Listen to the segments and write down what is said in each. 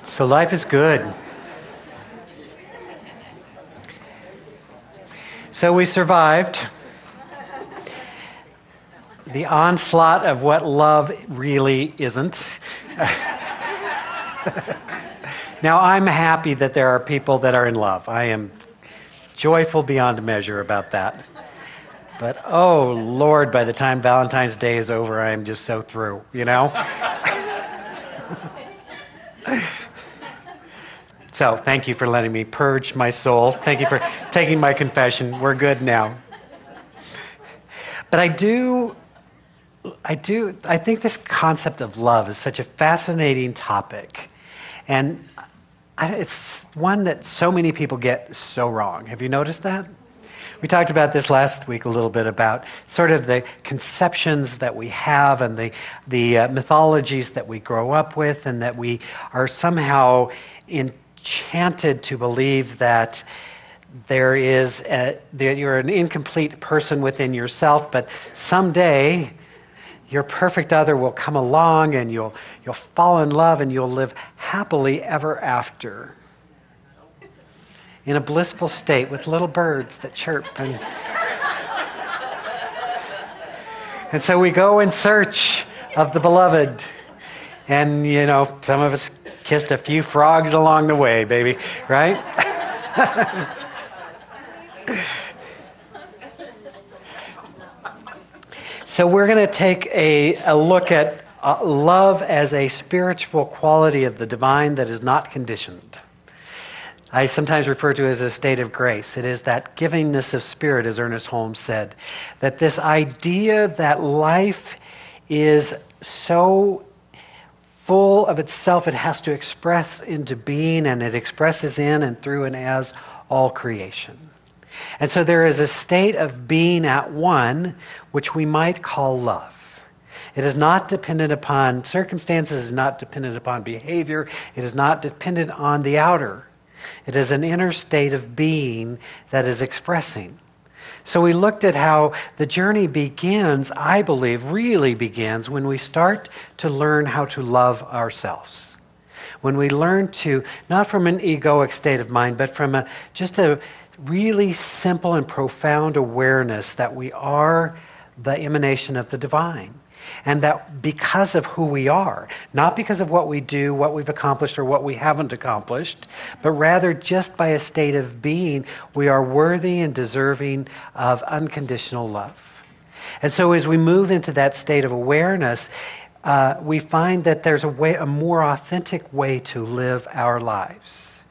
So life is good. So we survived the onslaught of what love really isn't. Now, I'm happy that there are people that are in love. I am joyful beyond measure about that. But, oh, Lord, by the time Valentine's Day is over, I am just so through, you know? So, thank you for letting me purge my soul. Thank you for taking my confession. We're good now. But I think this concept of love is such a fascinating topic. And it's one that so many people get so wrong. Have you noticed that? We talked about this last week a little bit about sort of the conceptions that we have and the mythologies that we grow up with, and that we are somehow enchanted to believe that that you're an incomplete person within yourself, but someday your perfect other will come along and you'll fall in love and you'll live happily ever after in a blissful state with little birds that chirp. And so we go in search of the beloved. And, you know, some of us kissed a few frogs along the way, baby, right? So we're going to take a look at love as a spiritual quality of the divine that is not conditioned. I sometimes refer to it as a state of grace. It is that givingness of spirit, as Ernest Holmes said, that this idea that life is so full of itself, it has to express into being, and it expresses in and through and as all creation. And so there is a state of being at one, which we might call love. It is not dependent upon circumstances, it is not dependent upon behavior, it is not dependent on the outer. It is an inner state of being that is expressing. So we looked at how the journey begins, I believe, really begins when we start to learn how to love ourselves. When we learn to, not from an egoic state of mind, but from just a really simple and profound awareness that we are the emanation of the divine. And that because of who we are, not because of what we do, what we've accomplished, or what we haven't accomplished, but rather just by a state of being, we are worthy and deserving of unconditional love. And so as we move into that state of awareness, we find that there's a more authentic way to live our lives.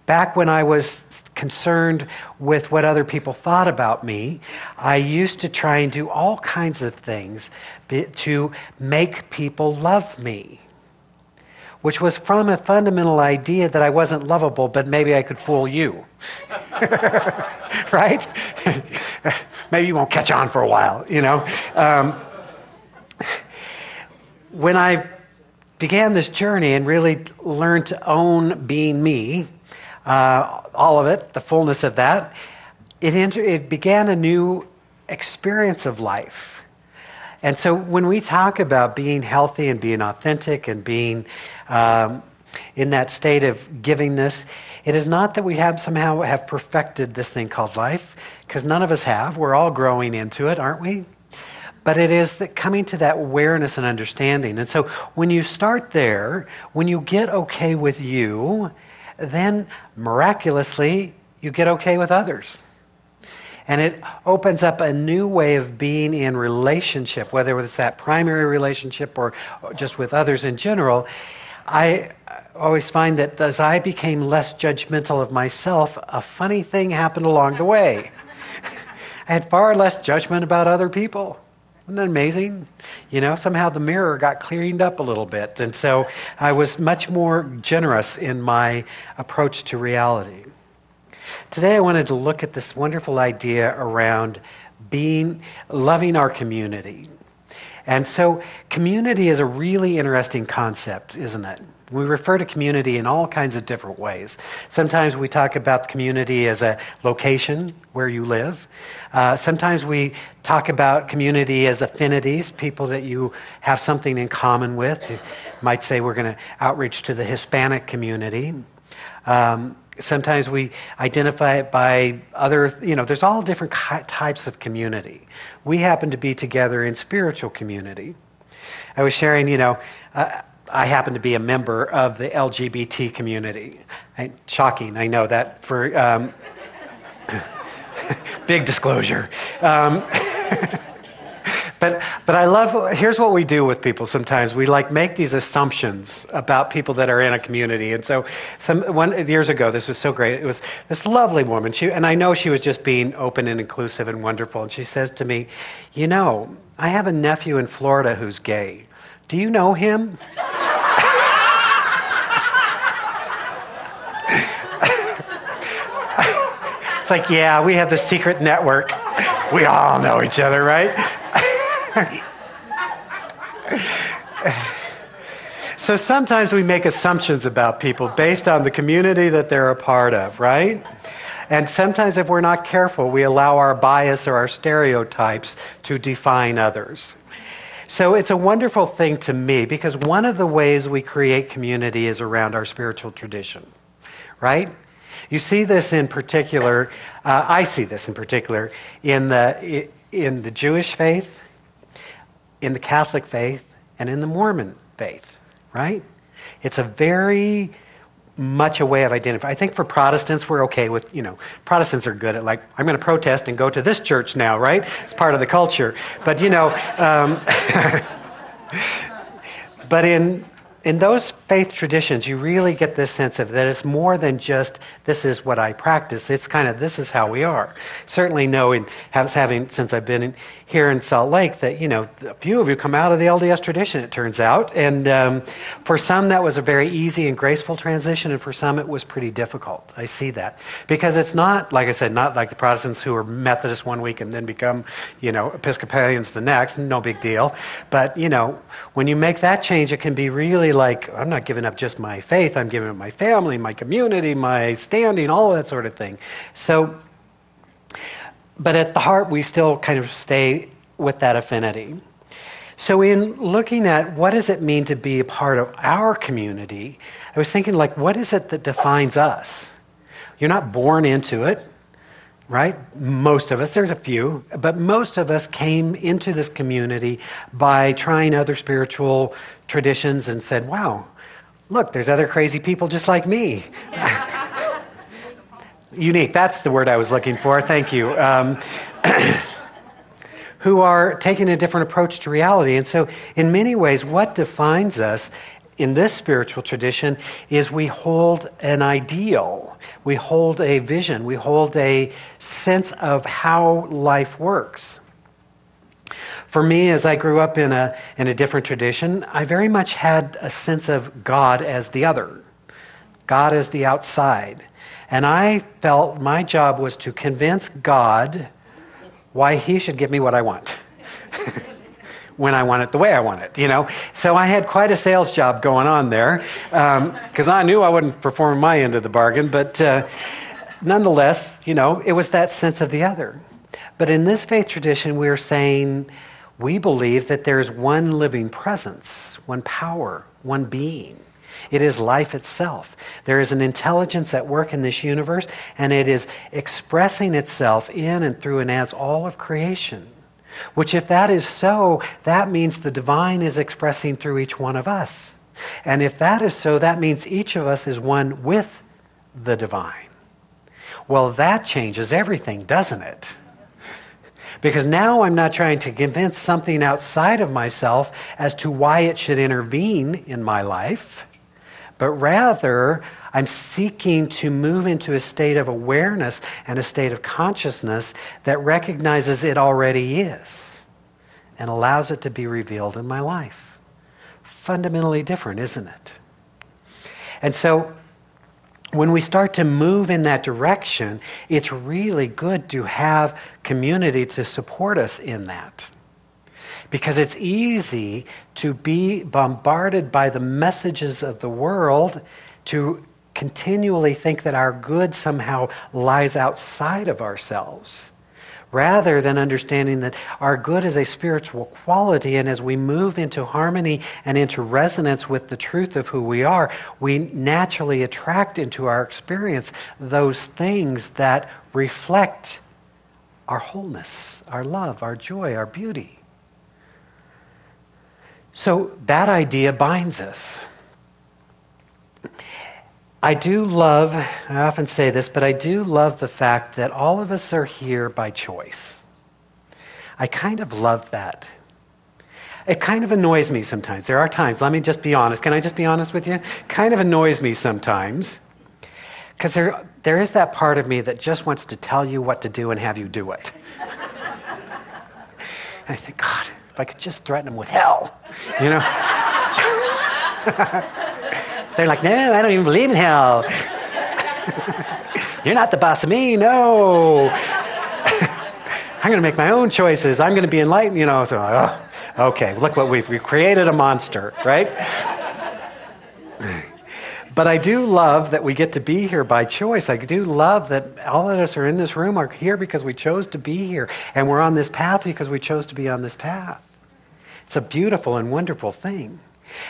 Back when I was concerned with what other people thought about me, I used to try and do all kinds of things to make people love me, which was from a fundamental idea that I wasn't lovable, but maybe I could fool you. Right? Maybe you won't catch on for a while, you know. When I began this journey and really learned to own being me, all of it, the fullness of that, it began a new experience of life. And so when we talk about being healthy and being authentic and being in that state of givingness, it is not that we somehow have perfected this thing called life, because none of us have. We're all growing into it, aren't we? But it is that coming to that awareness and understanding. And so when you start there, when you get okay with you, then miraculously you get okay with others. And it opens up a new way of being in relationship, whether it's that primary relationship or just with others in general. I always find that as I became less judgmental of myself, a funny thing happened along the way. I had far less judgment about other people. Isn't that amazing? You know, somehow the mirror got cleaned up a little bit. And so I was much more generous in my approach to reality. Today I wanted to look at this wonderful idea around loving our community. And so community is a really interesting concept, isn't it? We refer to community in all kinds of different ways. Sometimes we talk about community as a location where you live. Sometimes we talk about community as affinities, people that you have something in common with. might say we're going to outreach to the Hispanic community. Sometimes we identify it by other, there's all different types of community. We happen to be together in spiritual community. I was sharing, I happen to be a member of the LGBT community. Shocking, I know that for big disclosure. But I love, here's what we do with people sometimes. We make these assumptions about people that are in a community. And so years ago, this was so great. It was this lovely woman, and I know she was just being open and inclusive and wonderful. And she says to me, I have a nephew in Florida who's gay. Do you know him? It's like, yeah, we have the secret network. We all know each other, right? So sometimes we make assumptions about people based on the community that they're a part of, right? And sometimes if we're not careful, we allow our bias or our stereotypes to define others. So it's a wonderful thing to me because one of the ways we create community is around our spiritual tradition, right? You see this in particular, I see this in particular in the Jewish faith, in the Catholic faith, and in the Mormon faith, right? It's a very much a way of identifying. I think for Protestants, we're okay with, Protestants are good at I'm going to protest and go to this church now, right? It's part of the culture. But, but in those faith traditions, you really get this sense of that it's more than just, this is what I practice. It's kind of, this is how we are. Certainly know, since I've been here in Salt Lake, that, a few of you come out of the LDS tradition, it turns out. And for some, that was a very easy and graceful transition, and for some, it was pretty difficult. I see that. Because it's not, like I said, not like the Protestants who are Methodists one week and then become, Episcopalians the next, no big deal. But, when you make that change, it can be really I'm not giving up just my faith, I'm giving up my family, my community, my standing, all of that sort of thing. So, but at the heart, we still kind of stay with that affinity. So in looking at what does it mean to be a part of our community, I was thinking what is it that defines us? You're not born into it, right? Most of us, there's a few, but most of us came into this community by trying other spiritual traditions and said, wow, look, there's other crazy people just like me. Unique, that's the word I was looking for, thank you. Who are taking a different approach to reality. And so in many ways, what defines us in this spiritual tradition is we hold an ideal, we hold a vision, we hold a sense of how life works. For me, as I grew up in a different tradition, I very much had a sense of God as the other, God as the outside. And I felt my job was to convince God why he should give me what I want. When I want it, the way I want it, So I had quite a sales job going on there because I knew I wouldn't perform my end of the bargain. But nonetheless, it was that sense of the other. But in this faith tradition, we're saying we believe that there's one living presence, one power, one being. It is life itself. There is an intelligence at work in this universe, and it is expressing itself in and through and as all of creation. Which, if that is so, that means the divine is expressing through each one of us. And if that is so, that means each of us is one with the divine. Well, that changes everything, doesn't it? Because now I'm not trying to convince something outside of myself as to why it should intervene in my life, but rather I'm seeking to move into a state of awareness and a state of consciousness that recognizes it already is and allows it to be revealed in my life. Fundamentally different, isn't it? And so when we start to move in that direction, it's really good to have community to support us in that. Because it's easy to be bombarded by the messages of the world to continually think that our good somehow lies outside of ourselves, rather than understanding that our good is a spiritual quality, and as we move into harmony and into resonance with the truth of who we are, we naturally attract into our experience those things that reflect our wholeness, our love, our joy, our beauty. So that idea binds us. I often say this, but I do love the fact that all of us are here by choice. I kind of love that. It kind of annoys me sometimes. There are times, let me just be honest. Can I just be honest with you? Kind of annoys me sometimes. Because there is that part of me that just wants to tell you what to do and have you do it. And I think, God, if I could just threaten them with hell, you know? They're like, no, I don't even believe in hell. You're not the boss of me, no. I'm going to make my own choices. I'm going to be enlightened, you know. So, okay, look what we've created a monster, right? But I do love that we get to be here by choice. I do love that all of us are in this room are here because we chose to be here. And we're on this path because we chose to be on this path. It's a beautiful and wonderful thing.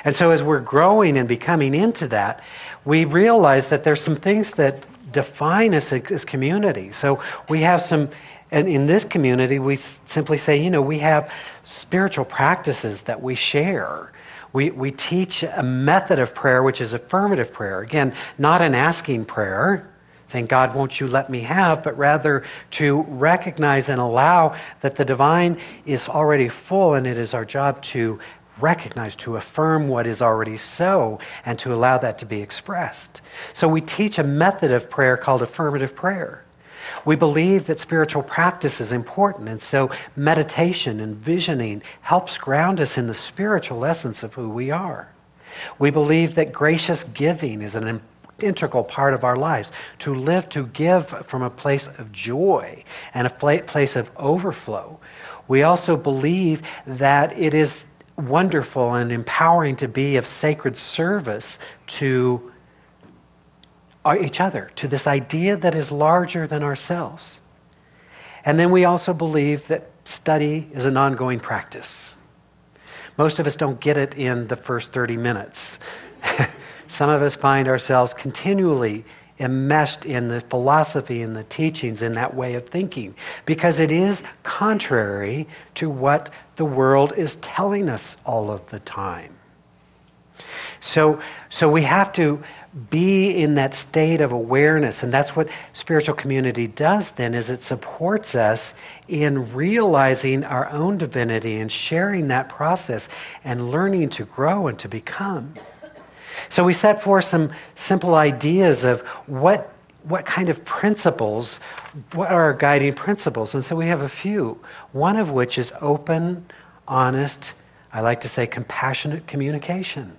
And so as we're growing and becoming into that, we realize that there's some things that define us as community. So we have some, and in this community, we simply say, you know, we have spiritual practices that we share. We teach a method of prayer, which is affirmative prayer. Again, not an asking prayer, saying, God, won't you let me have, but rather to recognize and allow that the divine is already full, and it is our job to recognize, to affirm what is already so, and to allow that to be expressed. So we teach a method of prayer called affirmative prayer. We believe that spiritual practice is important, and so meditation and visioning helps ground us in the spiritual essence of who we are. We believe that gracious giving is an integral part of our lives, to live, to give from a place of joy and a place of overflow. We also believe that it is wonderful and empowering to be of sacred service to each other, to this idea that is larger than ourselves. And then we also believe that study is an ongoing practice. Most of us don't get it in the first 30 minutes. Some of us find ourselves continually enmeshed in the philosophy and the teachings in that way of thinking, because it is contrary to what the world is telling us all of the time. So we have to be in that state of awareness, and that's what spiritual community does then, is it supports us in realizing our own divinity and sharing that process and learning to grow and to become. So we set forth some simple ideas of what kind of principles, what are our guiding principles. And so we have a few, one of which is open, honest, I like to say compassionate communication.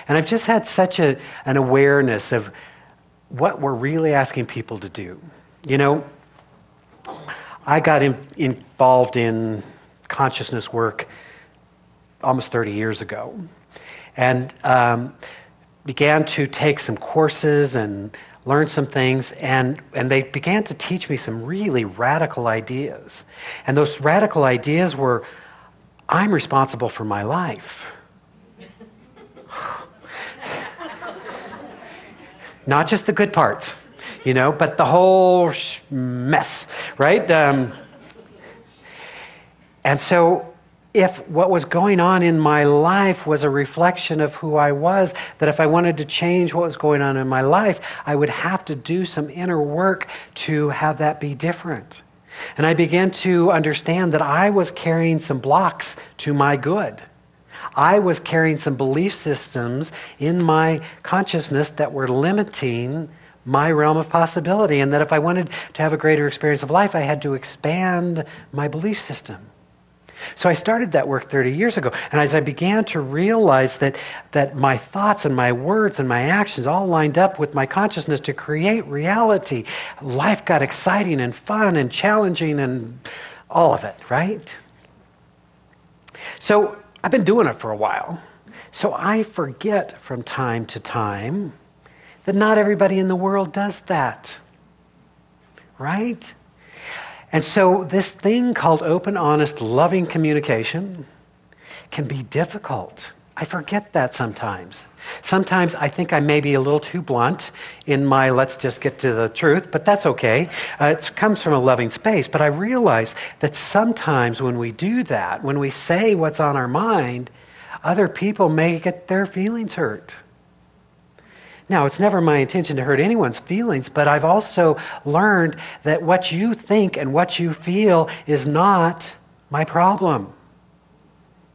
And I've just had such an awareness of what we're really asking people to do. You know, I got involved in consciousness work almost 30 years ago, and began to take some courses and learn some things, and they began to teach me some really radical ideas. And those radical ideas were, I'm responsible for my life. Not just the good parts, you know, but the whole mess, right? And so if what was going on in my life was a reflection of who I was, that if I wanted to change what was going on in my life, I would have to do some inner work to have that be different. And I began to understand that I was carrying some blocks to my good. I was carrying some belief systems in my consciousness that were limiting my realm of possibility, and that if I wanted to have a greater experience of life, I had to expand my belief system. So I started that work 30 years ago, and as I began to realize that my thoughts and my words and my actions all lined up with my consciousness to create reality, life got exciting and fun and challenging and all of it, right? So I've been doing it for a while, so I forget from time to time that not everybody in the world does that, right? And so this thing called open, honest, loving communication can be difficult. I forget that sometimes. Sometimes I think I may be a little too blunt in my let's just get to the truth, but that's okay. It comes from a loving space. But I realize that sometimes when we do that, when we say what's on our mind, other people may get their feelings hurt. Now, it's never my intention to hurt anyone's feelings, but I've also learned that what you think and what you feel is not my problem.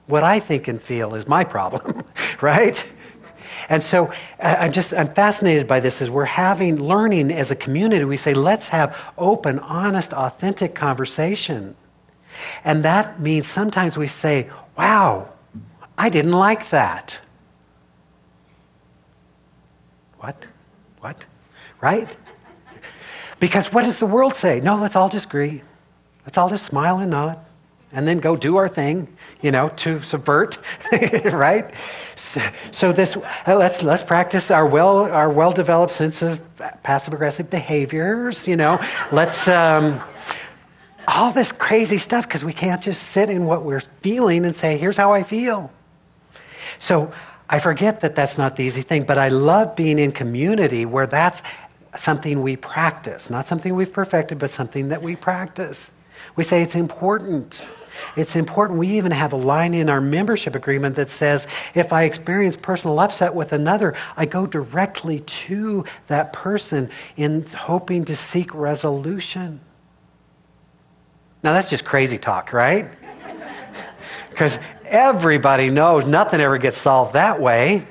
What I think and feel is my problem, right? And so I'm fascinated by this as we're learning as a community. We say, let's have open, honest, authentic conversation. And that means sometimes we say, wow, I didn't like that. What? Right? Because what does the world say? No, let's all just agree. Let's all just smile and nod. And then go do our thing, to subvert, right? So let's practice our well-developed sense of passive-aggressive behaviors, Let's all this crazy stuff because we can't just sit in what we're feeling and say, here's how I feel. So I forget that that's not the easy thing, but I love being in community where that's something we practice, not something we've perfected, but something that we practice. We say it's important. It's important. We even have a line in our membership agreement that says, if I experience personal upset with another, I go directly to that person in hoping to seek resolution. Now that's just crazy talk, right? Because everybody knows nothing ever gets solved that way.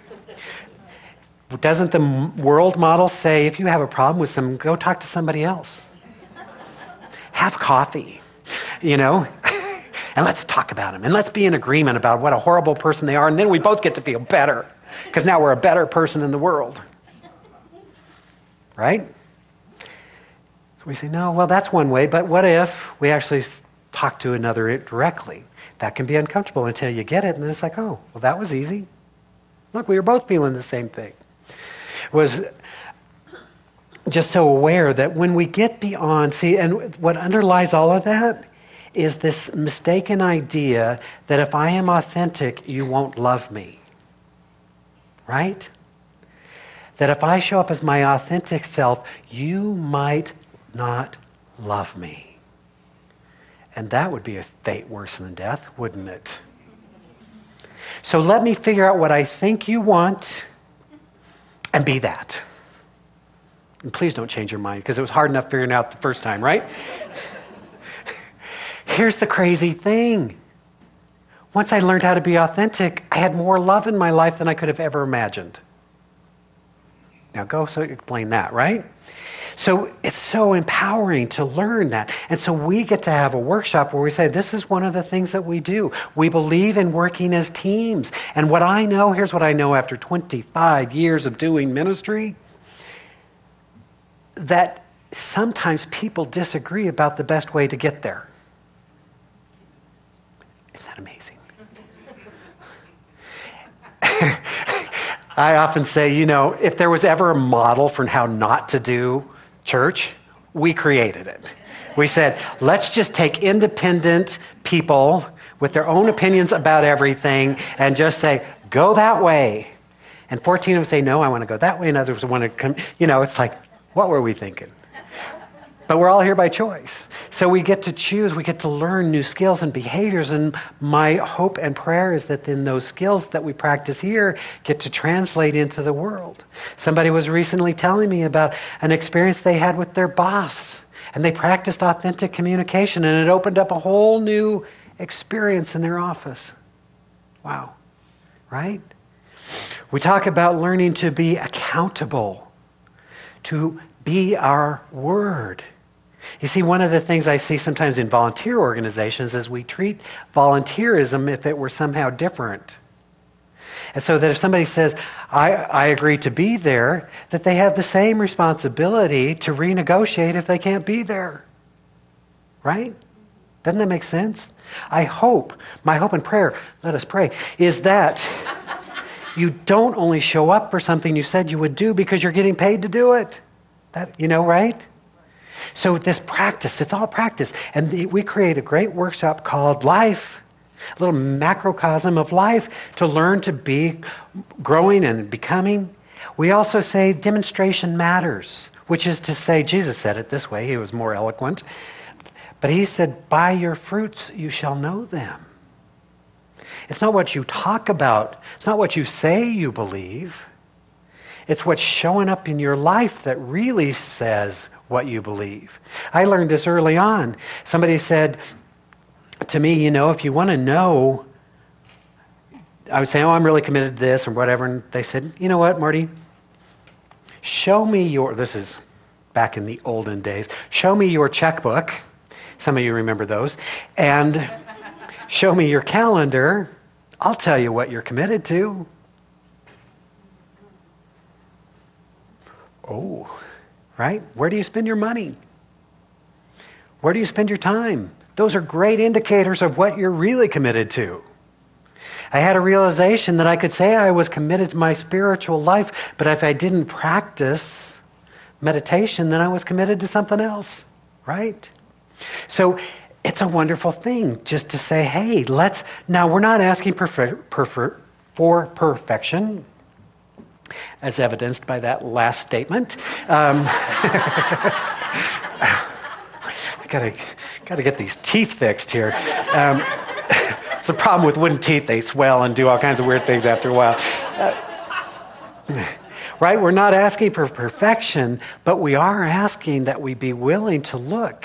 Doesn't the world model say, if you have a problem with someone, go talk to somebody else? Have coffee, and let's talk about them. And let's be in agreement about what a horrible person they are. And then we both get to feel better because now we're a better person in the world. Right? So we say, no, well, that's one way. But what if we actually talk to another directly? That can be uncomfortable until you get it. And then it's like, oh, well, that was easy. Look, we were both feeling the same thing. Was just so aware that when we get beyond, and what underlies all of that is this mistaken idea that if I am authentic, you won't love me. Right? That if I show up as my authentic self, you might not love me. And that would be a fate worse than death, wouldn't it? So let me figure out what I think you want and be that. And please don't change your mind, because it was hard enough figuring it out the first time, right? Here's the crazy thing. Once I learned how to be authentic, I had more love in my life than I could have ever imagined. Now explain that, right? So it's so empowering to learn that. And so we get to have a workshop where we say, this is one of the things that we do. We believe in working as teams. And here's what I know after 25 years of doing ministry, that sometimes people disagree about the best way to get there. Isn't that amazing? I often say, if there was ever a model for how not to do church, we created it. We said, let's just take independent people with their own opinions about everything and just say, go that way. And 14 of them say, no, I want to go that way. And others want to come. It's like, what were we thinking? But we're all here by choice. So we get to choose, we get to learn new skills and behaviors. And my hope and prayer is that then those skills that we practice here get to translate into the world. Somebody was recently telling me about an experience they had with their boss. And they practiced authentic communication, and it opened up a whole new experience in their office. Wow. Right? We talk about learning to be accountable, to be our word. You see, one of the things I see sometimes in volunteer organizations is we treat volunteerism if it were somehow different. And so that if somebody says, I agree to be there, that they have the same responsibility to renegotiate if they can't be there. Right? Doesn't that make sense? My hope and prayer, let us pray, is that you don't only show up for something you said you would do because you're getting paid to do it. Right? So this practice, it's all practice. And we create a great workshop called Life, a little macrocosm of life to learn to be growing and becoming. We also say demonstration matters, which is to say, Jesus said it this way, he was more eloquent, but he said, by your fruits you shall know them. It's not what you talk about, it's not what you say you believe, it's what's showing up in your life that really says what you believe. I learned this early on. Somebody said to me, if you want to know, I would say, I'm really committed to this or whatever, and they said, you know what, Marty? Show me this is back in the olden days, show me your checkbook. Some of you remember those. And show me your calendar. I'll tell you what you're committed to. Oh, right? Where do you spend your money? Where do you spend your time? Those are great indicators of what you're really committed to. I had a realization that I could say I was committed to my spiritual life, but if I didn't practice meditation, then I was committed to something else, right? So it's a wonderful thing just to say, hey, now we're not asking for perfection, as evidenced by that last statement. I gotta get these teeth fixed here. It's the problem with wooden teeth. They swell and do all kinds of weird things after a while. Right? We're not asking for perfection, but we are asking that we be willing to look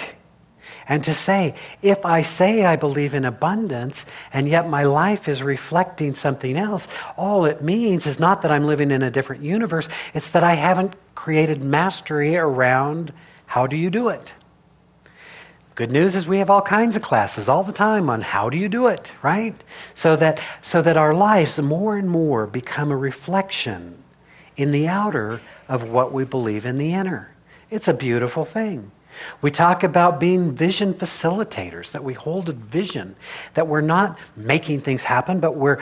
and to say, if I say I believe in abundance and yet my life is reflecting something else, all it means is not that I'm living in a different universe, it's that I haven't created mastery around how do you do it. Good news is we have all kinds of classes all the time on how do you do it, right? So that our lives more and more become a reflection in the outer of what we believe in the inner. It's a beautiful thing. We talk about being vision facilitators, that we hold a vision, that we're not making things happen, but we're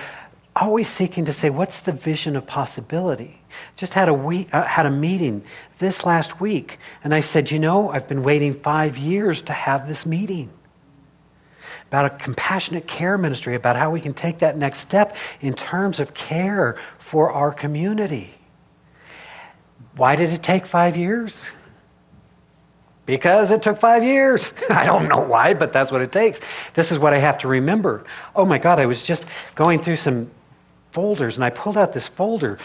always seeking to say, what's the vision of possibility? Just had a meeting this last week, and I said, I've been waiting 5 years to have this meeting about a compassionate care ministry, about how we can take that next step in terms of care for our community. Why did it take 5 years? Because it took 5 years. I don't know why, but that's what it takes. This is what I have to remember. Oh my God, I was just going through some folders, and I pulled out this folder.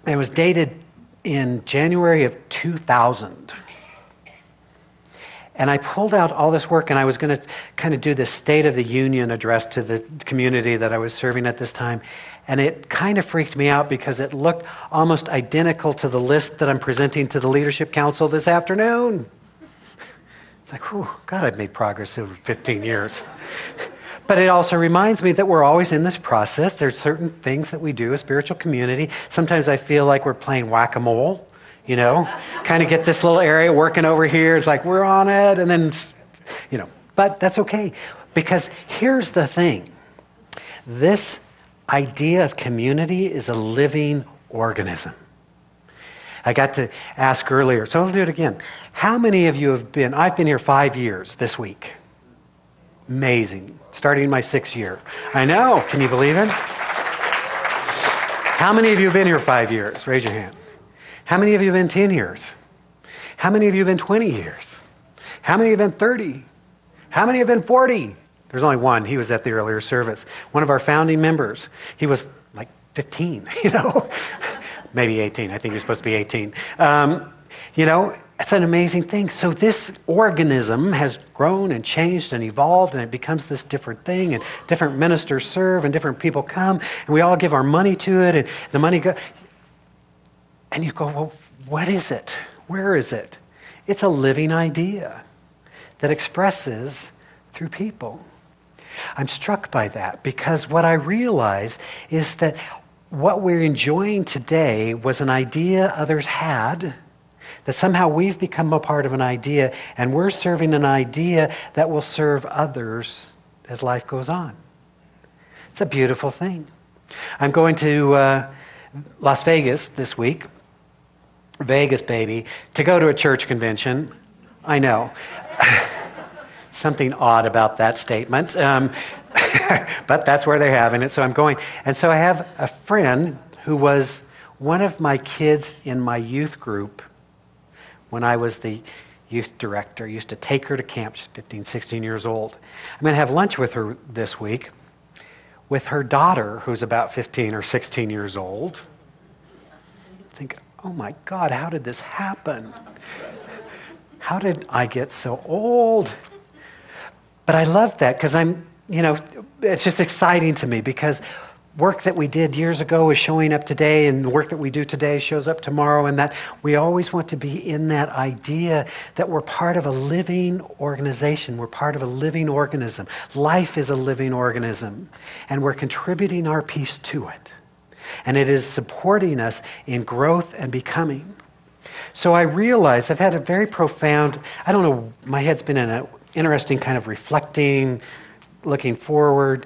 It was dated in January of 2000. And I pulled out all this work, and I was going to kind of do this State of the Union address to the community that I was serving at this time. And it kind of freaked me out because it looked almost identical to the list that I'm presenting to the Leadership Council this afternoon. It's like, oh, God, I've made progress over 15 years. But it also reminds me that we're always in this process. There's certain things that we do as spiritual community. Sometimes I feel like we're playing whack-a-mole, kind of get this little area working over here. It's like, we're on it, and then, but that's okay. Because here's the thing. This idea of community is a living organism. I got to ask earlier, so I'll do it again. How many of you I've been here 5 years this week. Amazing. Starting my 6th year. I know. Can you believe it? How many of you have been here 5 years? Raise your hand. How many of you have been 10 years? How many of you have been 20 years? How many have been 30? How many have been 40? There's only one. He was at the earlier service. One of our founding members. He was like 15, Maybe 18. I think he was supposed to be 18. It's an amazing thing. So this organism has grown and changed and evolved, and it becomes this different thing, and different ministers serve, and different people come, and we all give our money to it, and the money goes. And you go, well, what is it? Where is it? It's a living idea that expresses through people. I'm struck by that because what I realize is that what we're enjoying today was an idea others had, that somehow we've become a part of an idea, and we're serving an idea that will serve others as life goes on. It's a beautiful thing. I'm going to Las Vegas this week, Vegas baby, to go to a church convention. I know. Something odd about that statement. But that's where they're having it, so I'm going. And so I have a friend who was one of my kids in my youth group when I was the youth director. I used to take her to camp. She's 15, 16 years old. I'm going to have lunch with her this week with her daughter, who's about 15 or 16 years old. I think, oh my God, how did this happen? How did I get so old? But I love that because it's just exciting to me because work that we did years ago is showing up today, and the work that we do today shows up tomorrow, and that we always want to be in that idea that we're part of a living organization. We're part of a living organism. Life is a living organism, and we're contributing our piece to it. And it is supporting us in growth and becoming. So I realize I've had a very profound, I don't know, my head's been in an interesting kind of reflecting, looking forward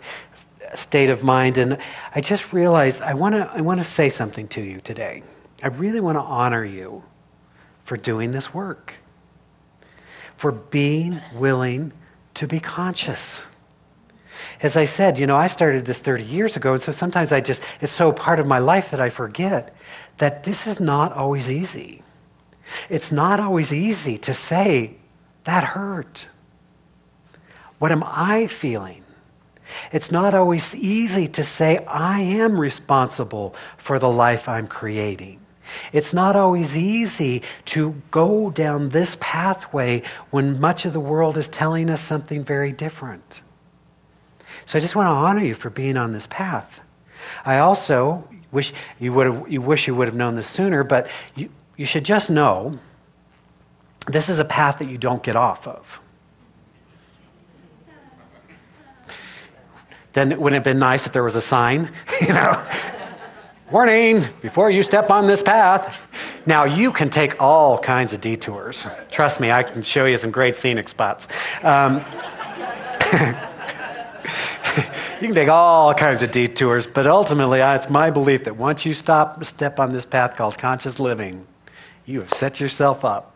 state of mind, and I just realized I want to say something to you today. I really want to honor you for doing this work, for being willing to be conscious. As I said, I started this 30 years ago, and so sometimes it's so part of my life that I forget that this is not always easy. It's not always easy to say, that hurt. What am I feeling? It's not always easy to say, I am responsible for the life I'm creating. It's not always easy to go down this pathway when much of the world is telling us something very different. So I just want to honor you for being on this path. I also wish you would have known this sooner, but you should just know this is a path that you don't get off of. Then it wouldn't have been nice if there was a sign, warning, before you step on this path. Now, you can take all kinds of detours. Trust me, I can show you some great scenic spots. You can take all kinds of detours, but ultimately, it's my belief that once you step on this path called conscious living, you have set yourself up.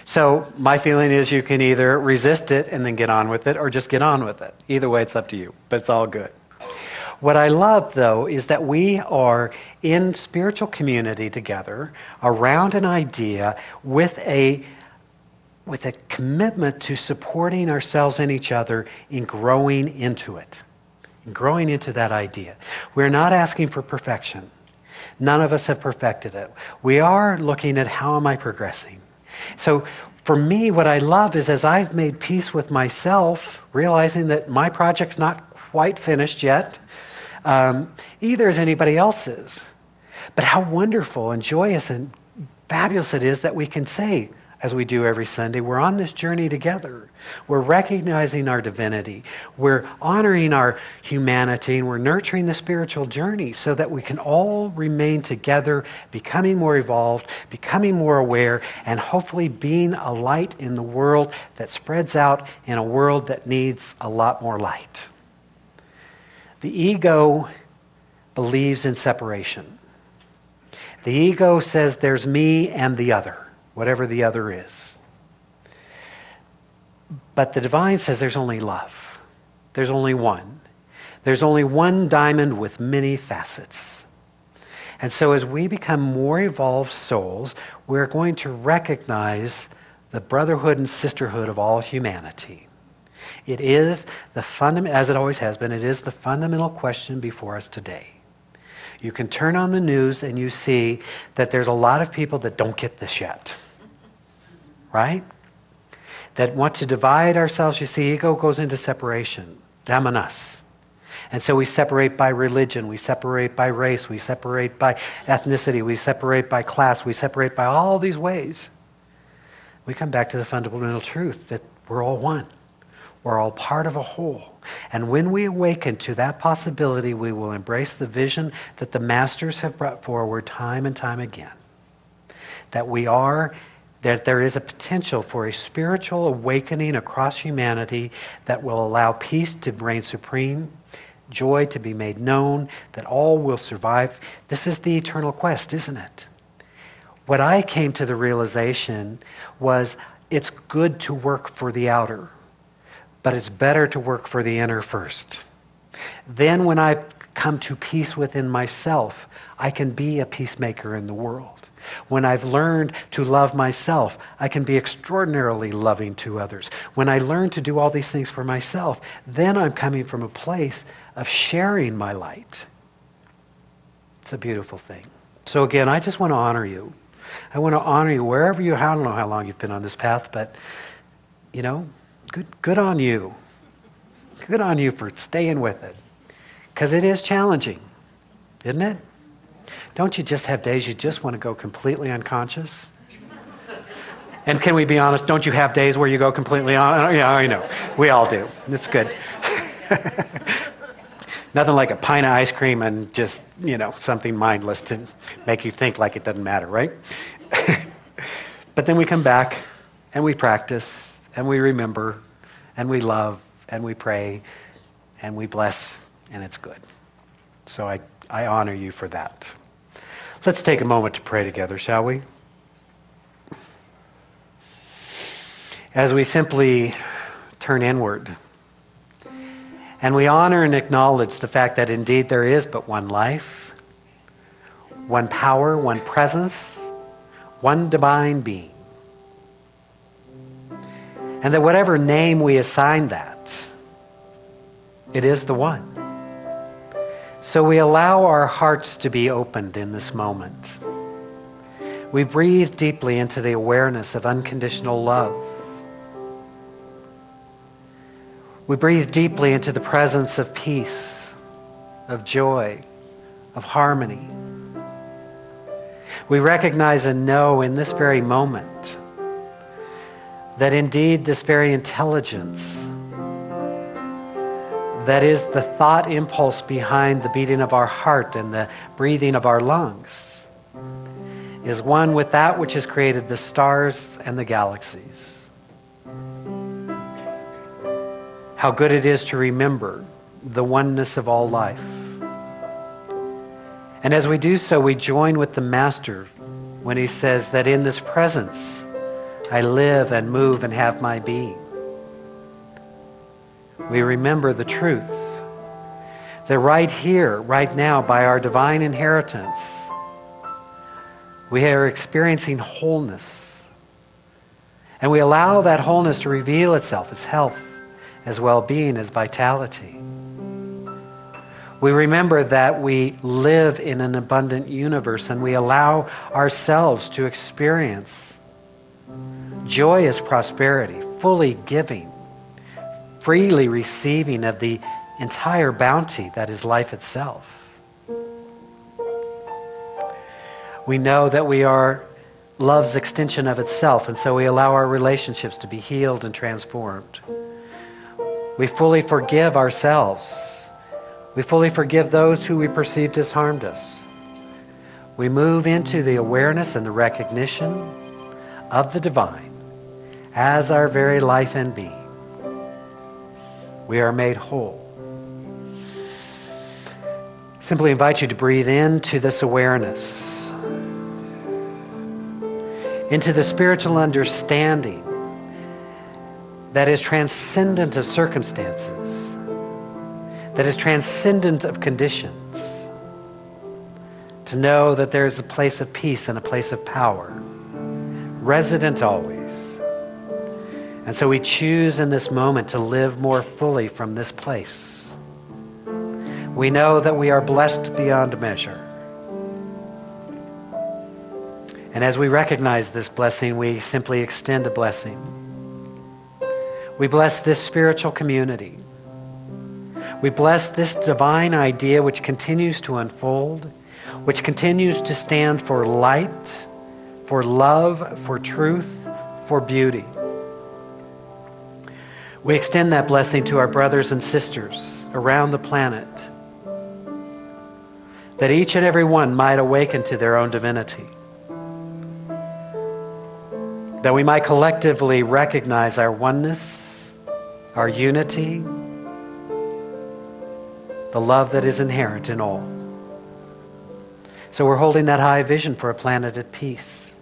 So my feeling is you can either resist it and then get on with it, or just get on with it. Either way, it's up to you, but it's all good. What I love, though, is that we are in spiritual community together around an idea with a commitment to supporting ourselves and each other in growing into it, in growing into that idea. We're not asking for perfection. None of us have perfected it. We are looking at how am I progressing. So for me, what I love is as I've made peace with myself, realizing that my project's not quite finished yet, either as anybody else's. But how wonderful and joyous and fabulous it is that we can say, as we do every Sunday, we're on this journey together. We're recognizing our divinity. We're honoring our humanity, and we're nurturing the spiritual journey so that we can all remain together, becoming more evolved, becoming more aware, and hopefully being a light in the world that spreads out in a world that needs a lot more light. The ego believes in separation. The ego says there's me and the other, whatever the other is. But the divine says there's only love. There's only one. There's only one diamond with many facets. And so as we become more evolved souls, we're going to recognize the brotherhood and sisterhood of all humanity. It is as it always has been, it is the fundamental question before us today. You can turn on the news and you see that there's a lot of people that don't get this yet. Right? That want to divide ourselves. You see, ego goes into separation. Them and us. And so we separate by religion. We separate by race. We separate by ethnicity. We separate by class. We separate by all these ways. We come back to the fundamental truth that we're all one. We're all part of a whole. And when we awaken to that possibility, we will embrace the vision that the masters have brought forward time and time again. That there is a potential for a spiritual awakening across humanity that will allow peace to reign supreme, joy to be made known, that all will survive. This is the eternal quest, isn't it? What I came to the realization was it's good to work for the outer, but it's better to work for the inner first. Then when I've come to peace within myself, I can be a peacemaker in the world. When I've learned to love myself, I can be extraordinarily loving to others. When I learn to do all these things for myself, then I'm coming from a place of sharing my light. It's a beautiful thing. So again, I just want to honor you. I want to honor you wherever you, I don't know how long you've been on this path, but, good on you. Good on you for staying with it. Because it is challenging, isn't it? Don't you just have days you just want to go completely unconscious? And can we be honest, don't you have days where you go completely on? Yeah, I know. We all do. It's good. Nothing like a pint of ice cream and just, something mindless to make you think like it doesn't matter, right? But then we come back and we practice and we remember and we love and we pray and we bless, and it's good. So I honor you for that. Let's take a moment to pray together, shall we? As we simply turn inward and we honor and acknowledge the fact that indeed there is but one life, one power, one presence, one divine being. And that whatever name we assign that, it is the one. So we allow our hearts to be opened in this moment. We breathe deeply into the awareness of unconditional love. We breathe deeply into the presence of peace, of joy, of harmony. We recognize and know in this very moment that indeed this very intelligence that is the thought impulse behind the beating of our heart and the breathing of our lungs is one with that which has created the stars and the galaxies. How good it is to remember the oneness of all life. And as we do so, we join with the Master when he says that in this presence I live and move and have my being. We remember the truth that right here, right now, by our divine inheritance, we are experiencing wholeness. And we allow that wholeness to reveal itself as health, as well-being, as vitality. We remember that we live in an abundant universe and we allow ourselves to experience joyous prosperity, fully giving, freely receiving of the entire bounty that is life itself. We know that we are love's extension of itself, and so we allow our relationships to be healed and transformed. We fully forgive ourselves. We fully forgive those who we perceived as harmed us. We move into the awareness and the recognition of the divine as our very life and being. We are made whole. Simply invite you to breathe into this awareness, into the spiritual understanding that is transcendent of circumstances, that is transcendent of conditions, to know that there is a place of peace and a place of power, resident always. And so we choose in this moment to live more fully from this place. We know that we are blessed beyond measure. And as we recognize this blessing, we simply extend a blessing. We bless this spiritual community. We bless this divine idea which continues to unfold, which continues to stand for light, for love, for truth, for beauty. We extend that blessing to our brothers and sisters around the planet, that each and every one might awaken to their own divinity, that we might collectively recognize our oneness, our unity, the love that is inherent in all. So we're holding that high vision for a planet at peace,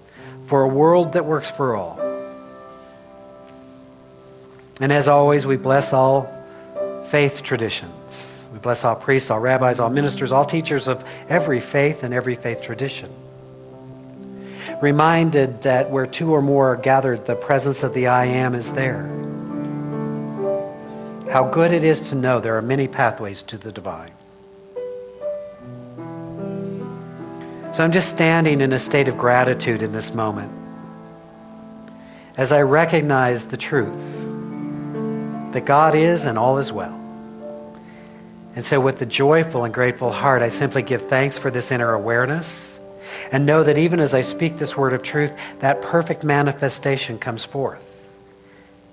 for a world that works for all. And as always, we bless all faith traditions. We bless all priests, all rabbis, all ministers, all teachers of every faith and every faith tradition. Reminded that where two or more are gathered, the presence of the I Am is there. How good it is to know there are many pathways to the divine. So I'm just standing in a state of gratitude in this moment as I recognize the truth that God is and all is well. And so with the joyful and grateful heart, I simply give thanks for this inner awareness and know that even as I speak this word of truth, that perfect manifestation comes forth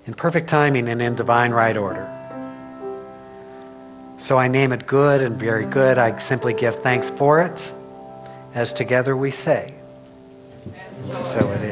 in perfect timing and in divine right order. So I name it good and very good. I simply give thanks for it, as together we say, so it is.